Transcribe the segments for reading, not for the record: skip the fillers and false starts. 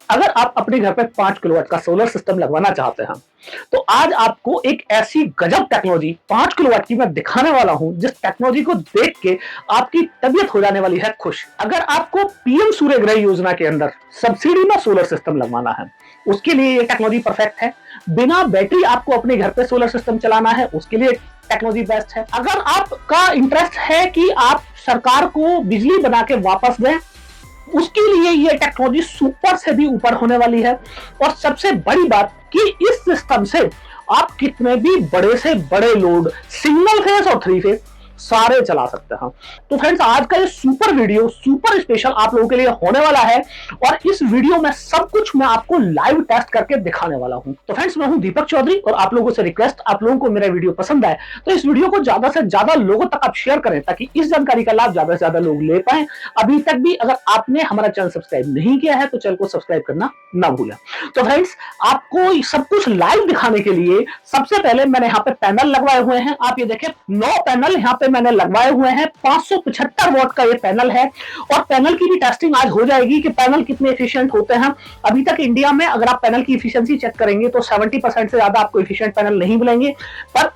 अगर आप अपने घर पे 5 किलोवाट का सोलर सिस्टम लगवाना चाहते हैं तो आज आपको एक ऐसी गजब टेक्नोलॉजी 5 किलोवाट की मैं दिखाने वाला हूं जिस टेक्नोलॉजी को देख के आपकी तबीयत हो जाने वाली है खुश। अगर आपको पीएम सूर्यग्रह योजना के अंदर सब्सिडी में सोलर सिस्टम लगवाना है उसके लिए ये टेक्नोलॉजी परफेक्ट है। बिना बैटरी आपको अपने घर पे सोलर सिस्टम चलाना है उसके लिए टेक्नोलॉजी बेस्ट है। अगर आपका इंटरेस्ट है कि आप सरकार को बिजली बना के वापस दें उसके लिए ये टेक्नोलॉजी सुपर से भी ऊपर होने वाली है। और सबसे बड़ी बात कि इस सिस्टम से आप कितने भी बड़े से बड़े लोड सिंगल फेस और 3 फेस सारे चला सकते हैं। तो फ्रेंड्स आज का ये सुपर वीडियो सुपर स्पेशल आप लोगों के लिए होने वाला है और इस वीडियो में सब कुछ मैं आपको लाइव टेस्ट करके दिखाने वाला हूं। तो फ्रेंड्स मैं हूं दीपक चौधरी और आप लोगों से रिक्वेस्ट, आप लोगों को मेरा वीडियो पसंद आए तो इस वीडियो को ज्यादा से ज्यादा लोगों तक आप शेयर करें ताकि इस जानकारी का लाभ ज्यादा से ज्यादा लोग ले पाए। अभी तक भी अगर आपने हमारा चैनल सब्सक्राइब नहीं किया है तो चैनल को सब्सक्राइब करना ना भूलें। तो फ्रेंड्स आपको सब कुछ लाइव दिखाने के लिए सबसे पहले मैंने यहाँ पे पैनल लगवाए हुए हैं। आप ये देखें 9 पैनल यहाँ पे मैंने लगवाए हुए हैं। 575 वॉट का ये पैनल है और पैनल की भी टेस्टिंग आज हो जाएगी कि पैनल कितने एफिशिएंट होते हैं। अभी तक इंडिया में अगर आप पैनल की एफिशिएंसी चेक करेंगे तो 70% से ज्यादा आपको एफिशिएंट पैनल नहीं मिलेंगे। पर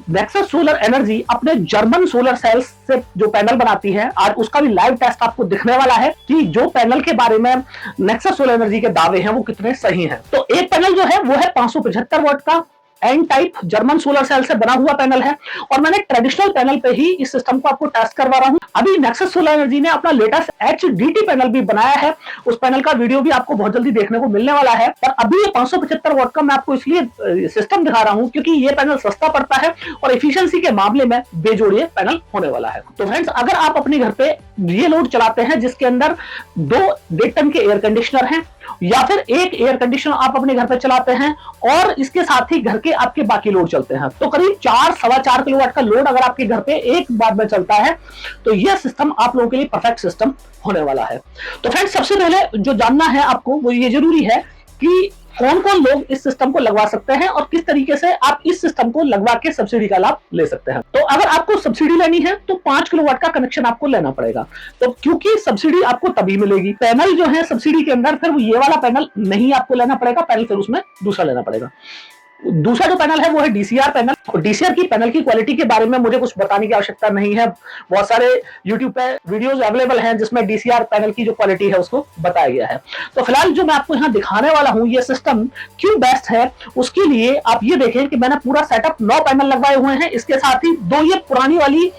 नेक्सस सोलर एनर्जी अपने जर्मन सोलर सेल्स से जो पैनल बनाती है आज उसका भी लाइव टेस्ट आपको दिखने वाला है कि जो पैनल के बारे में नेक्सस सोलर एनर्जी के दावे हैं वो कितने सही हैं। तो एक पैनल जो है वो है 575 वॉट का N type German solar cell से बना हुआ पैनल है और मैंने ट्रेडिशनल पैनल पे ही इस सिस्टम को आपको टेस्ट करवा रहा हूं। अभी नेक्सस सोलर एनर्जी ने अपना लेटेस्ट HDT पैनल भी बनाया है, उस पैनल का वीडियो भी आपको बहुत जल्दी देखने को मिलने वाला है। पर अभी ये 575 वॉट का मैं आपको इसलिए सिस्टम दिखा रहा हूं क्योंकि ये पैनल सस्ता पड़ता है और एफिशिएंसी के मामले में बेजोड़िए पैनल होने वाला है। तो फ्रेंड्स अगर आप अपने घर पे ये लोड चलाते हैं जिसके अंदर 2 1.5 टन के एयर कंडीशनर हैं या फिर एक एयर कंडीशनर आप अपने घर पे चलाते हैं और इसके साथ ही घर के आपके बाकी लोड चलते हैं तो करीब 4-4.25 किलोवाट का लोड अगर आपके घर पे एक बार में चलता है तो यह सिस्टम आप लोगों के लिए परफेक्ट सिस्टम होने वाला है। तो फ्रेंड्स सबसे पहले जो जानना है आपको वो ये जरूरी है कि कौन कौन लोग इस सिस्टम को लगवा सकते हैं और किस तरीके से आप इस सिस्टम को लगवा के सब्सिडी का लाभ ले सकते हैं। तो अगर आपको सब्सिडी लेनी है तो 5 किलोवाट का कनेक्शन आपको लेना पड़ेगा। तो क्योंकि सब्सिडी आपको तभी मिलेगी, पैनल जो है सब्सिडी के अंदर फिर ये वाला पैनल नहीं आपको लेना पड़ेगा, पैनल फिर उसमें दूसरा लेना पड़ेगा। दूसरा जो पैनल है वो है DCR पैनल। और DCR की पैनल की क्वालिटी के बारे में मुझे कुछ बताने की आवश्यकता नहीं है, बहुत सारे YouTube पे वीडियोस अवेलेबल हैं जिसमें DCR पैनल की जो क्वालिटी है उसको बताया गया है। तो फिलहाल जो मैं आपको यहाँ दिखाने वाला हूँ ये सिस्टम क्यों बेस्ट है उसके लिए आप ये देखें कि मैंने पूरा सेटअप 9 पैनल लगवाए हुए हैं। इसके साथ ही 2 ये पुरानी वाली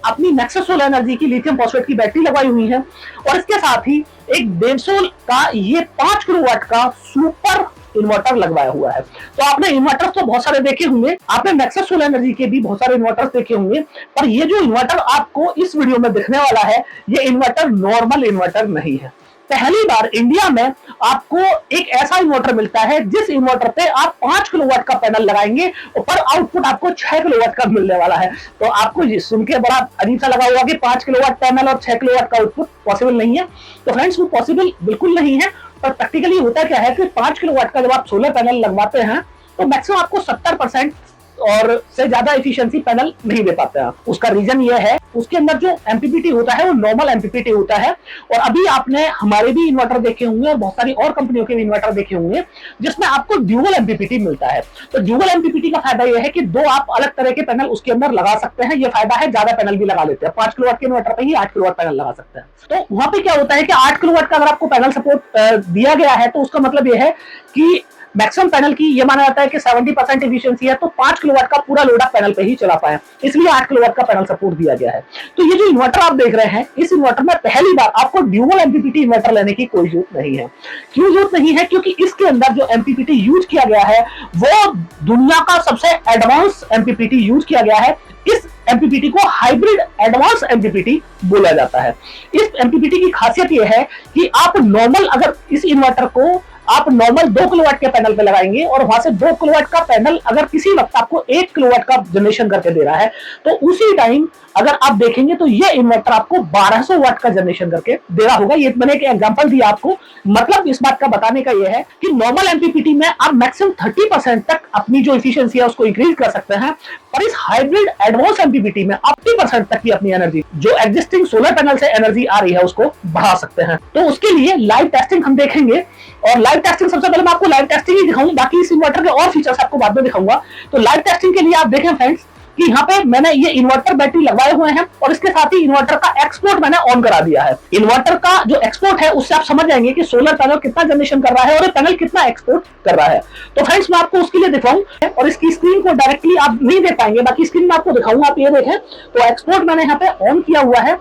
अपनी नेक्सस सोलर एनर्जी की लिथियम फॉस्फेट की बैटरी लगाई हुई है और इसके साथ ही एक 150 का ये 5 किलोवाट का सुपर इन्वर्टर लगवाया हुआ है। तो आपने इन्वर्टर्स तो बहुत सारे देखे होंगे, आपने नेक्सस सोलर एनर्जी के भी बहुत सारे इन्वर्टर्स देखे होंगे, पर ये जो इन्वर्टर आपको इस वीडियो में दिखने वाला है ये इन्वर्टर नॉर्मल इन्वर्टर नहीं है। पहली बार इंडिया में आपको एक ऐसा इन्वर्टर मिलता है जिस इन्वर्टर पे आप 5 किलोवाट का पैनल लगाएंगे और पर आउटपुट आपको 6 किलोवाट का मिलने वाला है। तो आपको ये सुन के बड़ा अजीब सा लगा होगा कि 5 किलोवाट पैनल और 6 किलोवाट का आउटपुट पॉसिबल नहीं है। तो फ्रेंड्स वो पॉसिबल बिल्कुल नहीं है। पर प्रैक्टिकली होता क्या है कि 5 किलोवाट का जब आप सोलर पैनल लगवाते हैं तो मैक्सिमम आपको 70% और से ज्यादा एफिशिएंसी पैनल नहीं दे पाते हैं। उसका रीजन ये है उसके अंदर जो एमपीपीटी होता है वो नॉर्मल एमपीपीटी होता है। और अभी आपने हमारे भी इन्वर्टर देखे होंगे और बहुत सारी और कंपनियों के भी इन्वर्टर देखे होंगे जिसमें आपको ड्यूअल एमपीपीटी मिलता है। तो ड्यूअल एमपीपीटी का फायदा यह है कि 2 आप अलग तरह के पैनल उसके अंदर लगा सकते हैं। ये फायदा है, ज्यादा पैनल भी लगा लेते हैं। 5 किलोवाट के इन्वर्टर पे ही 8 किलोवाट पैनल लगा सकते हैं। तो वहां पे क्या होता है कि 8 किलोवाट का अगर आपको पैनल सपोर्ट दिया गया है तो उसका मतलब यह है कि मैक्सिमम पैनल की ये माना जाता है कि 70% एफिशिएंसी है तो 5 किलोवाट का पूरा लोड आप पैनल पे ही चला पाए, इसलिए 8 किलोवाट का पैनल सपोर्ट दिया गया है। तो ये जो इन्वर्टर आप देख रहे हैं इस इन्वर्टर में पहली बार आपको ड्यूअल एमपीपीटी इन्वर्टर लेने की कोई जरूरत नहीं है। क्यों जरूरत नहीं है? क्योंकि इसके अंदर जो एमपीपीटी यूज किया गया है वो दुनिया का सबसे एडवांस एमपीपीटी यूज किया गया है। इस एमपीपीटी को हाइब्रिड एडवांस एमपीपीटी बोला जाता है। इस एमपीपीटी की खासियत यह है कि आप नॉर्मल अगर इस इन्वर्टर को आप नॉर्मल 2 किलोवाट के पैनल पे लगाएंगे और वहां से 2 किलोवाट का पैनल अगर किसी वक्त आपको 1 किलोवाट का जनरेशन करके दे रहा है तो उसी टाइम अगर आप देखेंगे तो ये इन्वर्टर आपको 1200 वाट का जनरेशन करके दे रहा होगा। ये मैंने एक एग्जांपल दिया आपको, मतलब इस बात का बताने का ये है कि नॉर्मल एमपीपीटी में आप मैक्सिमम 30% तक अपनी जो एफिशिएंसी है उसको इंक्रीज कर सकते हैं, पर इस हाइब्रिड एडवांस एमपीपीटी में आप 30% तक की अपनी एनर्जी जो एग्जिस्टिंग सोलर पैनल से एनर्जी आ रही है उसको बढ़ा सकते हैं। तो उसके लिए लाइव टेस्टिंग हम देखेंगे और लाइव लाइव टेस्टिंग, सबसे पहले मैं आपको लाइव टेस्टिंग ही दिखाऊं, बाकी इस इन्वर्टर के और फीचर्स आपको बाद में दिखाऊंगा। तो लाइव टेस्टिंग के लिए आप देखें फ्रेंड्स कि यहाँ पे मैंने ये इन्वर्टर बैटरी लगवाए हुए हैं और इसके साथ ही इन्वर्टर का एक्सपोर्ट मैंने ऑन करा दिया है। इन्वर्टर का जो एक्सपोर्ट है उससे आप समझ जाएंगे कि सोलर पैनल कितना जनरेशन कर रहा है और ये पैनल कितना एक्सपोर्ट कर रहा है। तो फ्रेंड्स मैं आपको उसके लिए दिखाऊं और इसकी स्क्रीन को डायरेक्टली आप नहीं देख पाएंगे, बाकी स्क्रीन में आपको दिखाऊंगा। आप ये देखें तो एक्सपोर्ट मैंने यहाँ पे ऑन किया हुआ है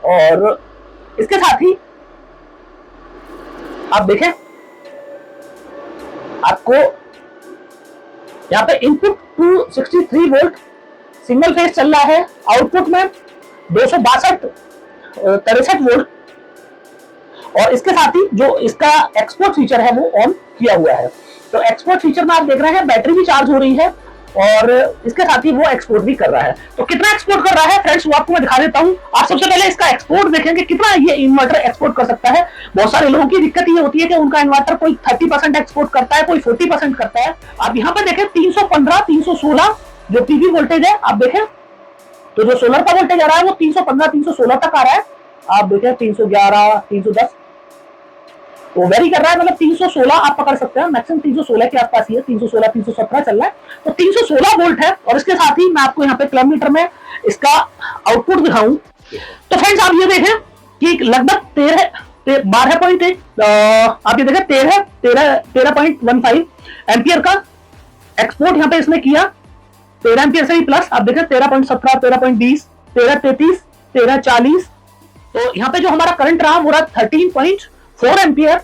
और इसके साथ ही आप देखें आपको यहाँ पे इनपुट 263 वोल्ट सिंगल फेज चल रहा है, आउटपुट में 262 वोल्ट और इसके साथ ही जो इसका एक्सपोर्ट फीचर है वो ऑन किया हुआ है। तो एक्सपोर्ट फीचर में आप देख रहे हैं बैटरी भी चार्ज हो रही है और इसके साथ ही वो एक्सपोर्ट भी कर रहा है। तो कितना एक्सपोर्ट कर रहा है फ्रेंड्स वो आपको मैं दिखा देता हूं। आप सबसे पहले इसका एक्सपोर्ट देखेंगे कितना ये इन्वर्टर एक्सपोर्ट कर सकता है। बहुत सारे लोगों की दिक्कत ये होती है कि उनका इन्वर्टर कोई 30% एक्सपोर्ट करता है, कोई 40% करता है। आप यहाँ पर देखें 315 316 जो पीवी वोल्टेज है, आप देखें तो जो सोलर का वोल्टेज आ रहा है वो 315 316 तक आ रहा है। आप देखें 311 310 तो वेरी कर रहा है, मतलब 316 आप पकड़ सकते हैं, मैक्सिमम 316 के आसपास ही है, 316 317 चल रहा है। तो 316 वोल्ट है और इसके साथ ही मैं आपको यहाँ पे किलोमीटर में इसका आउटपुट दिखाऊं। तो फ्रेंड्स आप ये देखें कि लगभग 12.1 आप ये देखें 13.15 एम्पियर का एक्सपोर्ट यहाँ पे इसने किया। 13 एम्पियर से ही प्लस आप देखें 13.17 13.20 13.33 13.40। तो यहाँ पे जो हमारा करंट रहा वो रहा 13.4 एम्पियर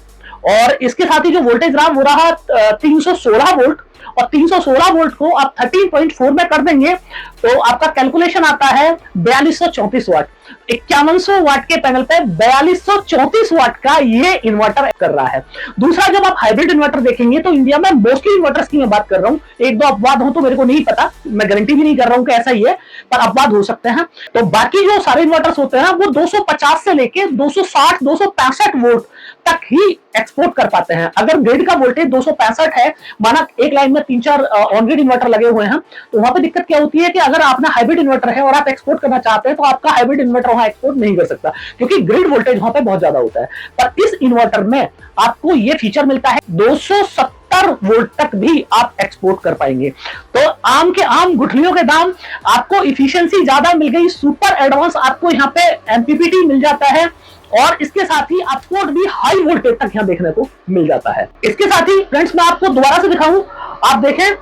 और इसके साथ ही जो वोल्टेज रहा वो रहा 316 वोल्ट और 316 वोल्ट को आप 13.4 में कर देंगे तो आपका कैलकुलेशन आता है 4234 वाट। 5100 वाट के पैनल पे 4234 वाट का ये इन्वर्टर कर रहा है। दूसरा जब आप हाइब्रिड इन्वर्टर देखेंगे तो इंडिया में मोस्टली इन्वर्टर्स की मैं बात कर रहा हूं, एक दो अपवाद हो तो मेरे को नहीं पता, मैं गारंटी भी नहीं कर रहा हूं कि ऐसा ही है, पर अपवाद हो सकते हैं। तो बाकी जो सारे इन्वर्टर्स होते हैं वो 250 से लेके 260 265 वोल्ट तक ही एक्सपोर्ट कर पाते हैं। अगर ग्रिड का वोल्टेज 265 है, माना एक लाइन में 3-4 ऑन ग्रिड इन्वर्टर लगे हुए हैं, तो वहां पे दिक्कत क्या होती है कि अगर आपका हाइब्रिड इन्वर्टर है और आप एक्सपोर्ट करना चाहते हैं तो आपका हाइब्रिड इन्वर्टर वहां एक्सपोर्ट नहीं कर सकता क्योंकि ग्रिड वोल्टेज वहां पे बहुत ज्यादा होता है। पर इस इन्वर्टर में आपको ये फीचर मिलता है 270 वोल्ट तक भी आप एक्सपोर्ट कर पाएंगे। तो आम के आम गुठलियों के दाम, आपको इफिशियंसी ज्यादा मिल गई, सुपर एडवांस आपको यहाँ पे एमपीपीटी मिल जाता है और इसके साथ ही आउटपुट भी हाई वोल्टेज तक यहां देखने को मिल जाता है। इसके साथ ही फ्रेंड्स मैं आपको दोबारा से दिखाऊं, आप देखें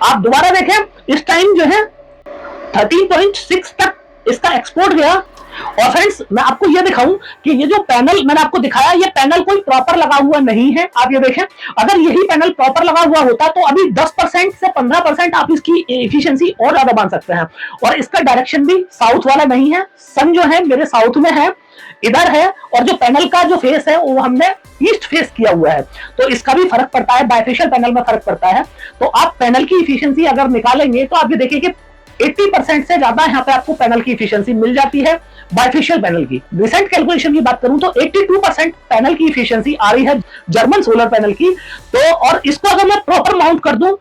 आप दोबारा देखें इस टाइम जो है 13.6 तक इसका एक्सपोर्ट गया। और फ्रेंड्स मैं आपको यह दिखाऊं कि ये जो पैनल मैंने आपको दिखाया ये पैनल कोई प्रॉपर लगा हुआ नहीं है। आप ये देखें अगर यही पैनल प्रॉपर लगा हुआ होता तो अभी 10% से 15% आप इसकी एफिशिएंसी और ज्यादा मान सकते हैं। और इसका डायरेक्शन भी साउथ वाला नहीं है, सन जो है मेरे साउथ में है, इधर है, और जो पैनल का जो फेस है वो हमने ईस्ट फेस किया हुआ है, तो इसका भी फर्क पड़ता है, बाइफेशियल पैनल में फर्क पड़ता है। तो आप पैनल की इफिशियंसी अगर निकालेंगे तो आप ये देखिए कि 80% से ज्यादा यहाँ पे आपको पैनल की इफिशियंसी मिल जाती है बाइफेशियल पैनल की। रिसेंट कैलकुलेशन की बात करूं तो 82% पैनल की इफिशियंसी आ रही है जर्मन सोलर पैनल की। तो और इसको अगर मैं प्रॉपर माउंट कर दूं,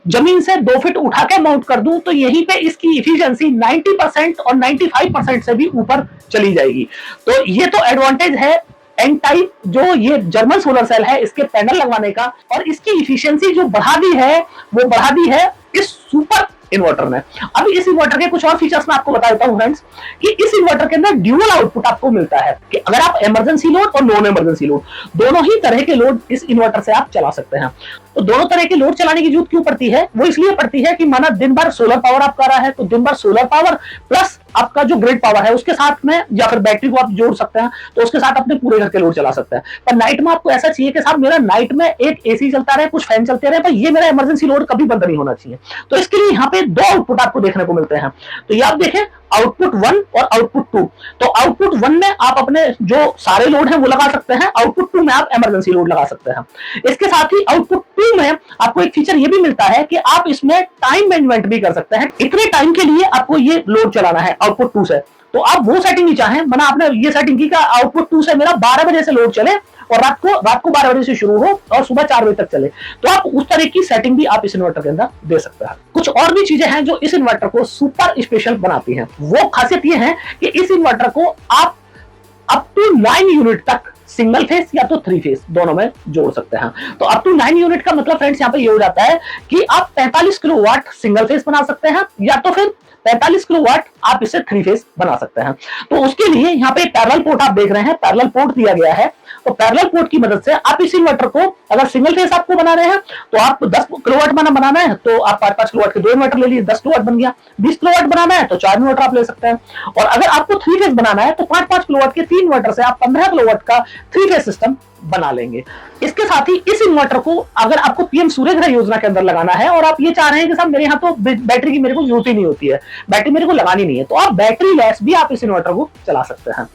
जमीन से 2 फीट उठा के माउंट कर दूं, तो यहीं पे इसकी इफिशियंसी 90% और 95% से भी ऊपर चली जाएगी। तो ये तो एडवांटेज है एन टाइप जो ये जर्मन सोलर सेल है इसके पैनल लगवाने का, और इसकी इफिशियंसी जो बढ़ा दी है वो बढ़ा दी है इस सुपर इन्वर्टर ने। अभी इस इन्वर्टर के कुछ और फीचर्स मैं आपको बता देता हूं फ्रेंड्स कि इस इन्वर्टर के अंदर ड्यूअल आउटपुट आपको मिलता है कि अगर आप इमरजेंसी लोड और नॉन इमरजेंसी लोड दोनों ही तरह के लोड इस इन्वर्टर से आप चला सकते हैं। तो दोनों तरह के लोड चलाने की जरूरत क्यों पड़ती है? वो इसलिए पड़ती है कि माना दिन भर सोलर पावर आपका रहा है तो दिन भर सोलर पावर प्लस आपका जो ग्रिड पावर है उसके साथ में, या फिर बैटरी को आप जोड़ सकते हैं तो उसके साथ अपने पूरे घर के लोड चला सकते हैं। पर नाइट में आपको ऐसा चाहिए कि साहब मेरा नाइट में एक एसी चलता रहे, कुछ फैन चलते रहे, पर ये मेरा इमरजेंसी लोड कभी बंद नहीं होना चाहिए। तो इसके लिए यहाँ पे 2 आउटपुट आपको देखने को मिलते हैं। तो ये आप देखें आउटपुट 1 और आउटपुट 2। तो आउटपुट 1 में आप अपने जो सारे लोड हैं वो लगा सकते हैं, आउटपुट 2 में आप इमरजेंसी लोड लगा सकते हैं। इसके साथ ही आउटपुट 2 में आपको एक फीचर ये भी मिलता है कि आप इसमें टाइम मैनेजमेंट भी कर सकते हैं, इतने टाइम के लिए आपको ये लोड चलाना है आउटपुट 2 से। तो आप वो सेटिंग ही चाहें, मैंने आपने ये सेटिंग की कि आउटपुट 2 से मेरा 12 बजे से लोड चले और रात को 12 बजे से शुरू हो और सुबह 4 बजे तक चले। तो आप उस तरह की सेटिंग भी आप इस इन्वर्टर के अंदर दे सकते हैं। कुछ और भी चीजें हैं जो इस इन्वर्टर को सुपर स्पेशल बनाती हैं। वो खासियत ये है कि इस इन्वर्टर को आप अप टू 9 यूनिट तक सिंगल फेस या तो 3 फेस दोनों में जोड़ सकते हैं। तो अप टू 9 यूनिट का मतलब फ्रेंड्स यहाँ पे ये हो जाता है कि आप 45 किलोवाट सिंगल फेस बना सकते हैं या तो फिर 45 किलोवाट आप इसे 3 फेस बना सकते हैं। तो उसके लिए यहाँ पे पैरेलल पोर्ट आप देख रहे हैं, पैरेलल पोर्ट दिया गया है। तो पैरेलल पोर्ट की मदद से आप इस इन्वर्टर को, अगर सिंगल फेस आपको बना रहे हैं तो आप 10 किलोवाट बनाना है तो आप 5-5 किलोवाट के 2 इन्वर्टर ले लीजिए, 10 किलोवाट बन गया। 20 किलोवाट बनाना है तो 4 इन्वर्टर आप ले सकते हैं। और अगर आपको 3 फेस बनाना है तो 5-5 किलोवाट के 3 इन्वर्टर से आप 15 किलोवाट का 3 फेस सिस्टम बना लेंगे। इसके साथ ही इस इन्वर्टर को अगर आपको पीएम सूर्यघर योजना के अंदर लगाना है और आप ये चाह रहे हैं कि साहब मेरे यहाँ तो बैटरी की मेरे को जरूरत ही नहीं होती है, बैटरी मेरे को लगानी नहीं है, तो आप बैटरी लेस भी आप इस इन्वर्टर को चला सकते हैं।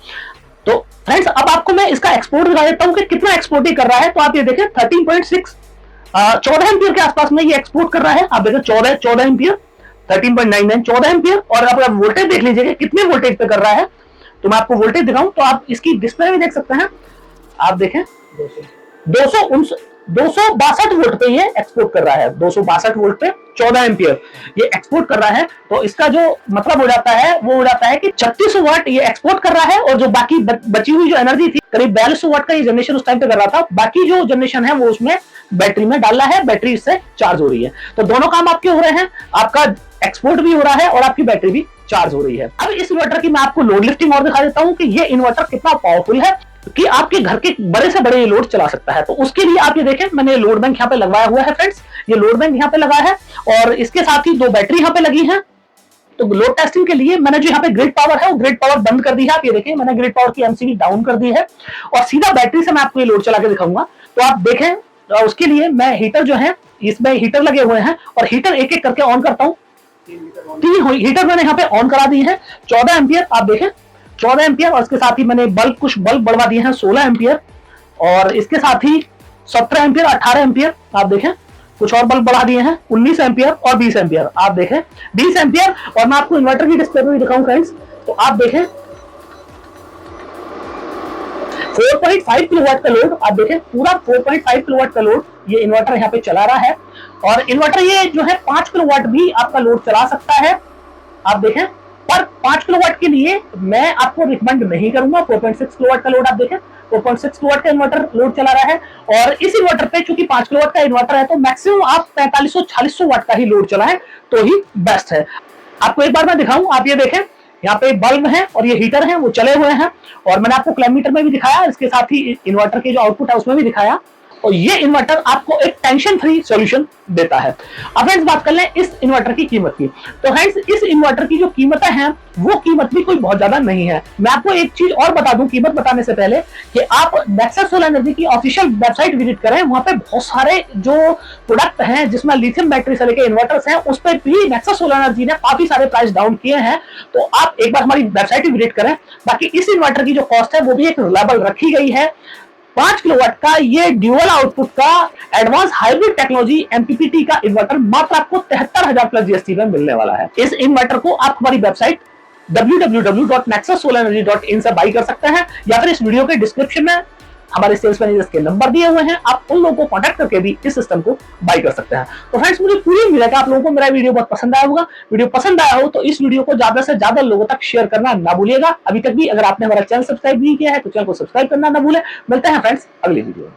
तो फ्रेंड्स अब आपको मैं इसका एक्सपोर्ट दिखा देता हूं कि कितना एक्सपोर्ट ही कर रहा है। तो आप ये देखें 13.6 14 एम्पियर के आसपास में ये एक्सपोर्ट कर रहा है। आप देखें 14 एम्पियर 13.99 14 एम्पियर। और आप वोल्टेज देख लीजिए कितने वोल्टेज पे कर रहा है। तो मैं आपको वोल्टेज दिखाऊं तो आप इसकी डिस्प्ले में देख सकते हैं। आप देखें 262 वोल्ट पे ये एक्सपोर्ट कर रहा है। 262 वोल्ट पे 14 एम्पियर ये एक्सपोर्ट कर रहा है। तो इसका जो मतलब हो जाता है वो हो जाता है कि 3600 वाट ये एक्सपोर्ट कर रहा है और जो बाकी बची हुई जो एनर्जी थी करीब 4200 वाट का ये जनरेशन उस टाइम पे कर रहा था। बाकी जो जनरेशन है वो उसमें बैटरी में डाल रहा है, बैटरी इससे चार्ज हो रही है। तो दोनों काम आपके हो रहे हैं, आपका एक्सपोर्ट भी हो रहा है और आपकी बैटरी भी चार्ज हो रही है। अब इस इन्वर्टर की मैं आपको लोड लिफ्टिंग और दिखा देता हूं कि ये इन्वर्टर कितना पावरफुल है कि आपके घर के बड़े से बड़े ये लोड चला सकता है। तो उसके लिए आप ये देखें मैंने लोड बैंक यहाँ पे लगवाया हुआ है फ्रेंड्स। ये लोड बैंक यहाँ पे लगा है और इसके साथ ही 2 बैटरी यहाँ पे लगी हैं। तो लोड टेस्टिंग के लिए मैंने जो यहाँ पे ग्रिड पावर है वो ग्रिड पावर बंद कर दी है। आप ये देखें मैंने ग्रिड पावर की एमसीबी डाउन कर दी है और सीधा बैटरी से मैं आपको ये लोड चला के दिखाऊंगा। तो आप देखें उसके लिए मैं हीटर जो है इसमें हीटर लगे हुए हैं और हीटर एक एक करके ऑन करता हूँ। 3 हीटर मैंने यहाँ पे ऑन करा दी है। 14 एम्पियर आप देखें 14 एम्पियर और इसके साथ ही मैंने कुछ बल्ब बढ़वा दिए हैं 16 एम्पियर और इसके साथ ही 17 एम्पियर 18 एम्पियर आप देखें कुछ और बल्ब बढ़ा दिए हैं 19 एम्पियर और 20 एम्पियर आप देखें 20 एम्पियर। और मैं आपको इन्वर्टर की डिस्प्ले पे भी दिखाऊं फ्रेंड्स। तो आप देखें 4.5 किलोवाट का लोड आप देखें पूरा 4.5 किलोवाट का लोड ये इन्वर्टर यहाँ पे चला रहा है। और इन्वर्टर ये जो है 5 किलोवाट भी आपका लोड चला सकता है। आप देखें पर 5 किलोवाट के लिए मैं आपको रिकमेंड नहीं करूंगा। 4.6 किलोवाट का लोड आप देखें 4.6 किलोवाट का इन्वर्टर लोड चला रहा है। और इस इन्वर्टर पे चूंकि 5 किलोवाट का इन्वर्टर है तो मैक्सिमम आप 4500-4600 वाट का ही लोड चलाएं तो ही बेस्ट है। आपको एक बार मैं दिखाऊं, आप ये देखें यहाँ पे बल्ब है और ये हीटर है वो चले हुए हैं और मैंने आपको क्लैमीटर में भी दिखाया, इसके साथ ही इन्वर्टर के जो आउटपुट है उसमें भी दिखाया। और ये इन्वर्टर आपको एक टेंशन फ्री सॉल्यूशन देता है। अब फ्रेंड्स बात कर लें इस इन्वर्टर की कीमत की। तो फ्रेंड्स इस इन्वर्टर की जो कीमतें हैं वो कीमत भी कोई बहुत ज्यादा नहीं है। मैं आपको एक चीज और बता दूं कीमत बताने से पहले कि आप नेक्सस सोलर एनर्जी की ऑफिशियल वेबसाइट विजिट करें। वहां पे बहुत सारे जो प्रोडक्ट हैं जिसमें लिथियम बैटरी से लेकर इन्वर्टर्स हैं उस पर भी नेक्सस सोलर एनर्जी ने काफी सारे प्राइस डाउन किए हैं। तो आप एक बार हमारी वेबसाइट विजिट करें। बाकी इस इन्वर्टर की जो कॉस्ट है वो भी एक रिलायबल रखी गई है। 5 किलोवाट का ये ड्यूअल आउटपुट का एडवांस हाइब्रिड टेक्नोलॉजी एमपीपीटी का इन्वर्टर मात्र आपको 73,000 प्लस जीएसटी में मिलने वाला है। इस इन्वर्टर को आप हमारी वेबसाइट www.nexussolarenergy.in से बाई कर सकते हैं या फिर इस वीडियो के डिस्क्रिप्शन में हमारे सेल्स मैनेजर्स के नंबर दिए हुए हैं, आप उन लोगों को कांटेक्ट करके भी इस सिस्टम को बाई कर सकते हैं। तो फ्रेंड्स मुझे पूरी उम्मीद है कि आप लोगों को मेरा वीडियो बहुत पसंद आया होगा। वीडियो पसंद आया हो तो इस वीडियो को ज्यादा से ज्यादा लोगों तक शेयर करना ना भूलिएगा। अभी तक भी अगर आपने हमारा चैनल सब्सक्राइब नहीं किया है तो चैनल को सब्सक्राइब करना ना भूलें। मिलते हैं फ्रेंड्स अगली वीडियो में।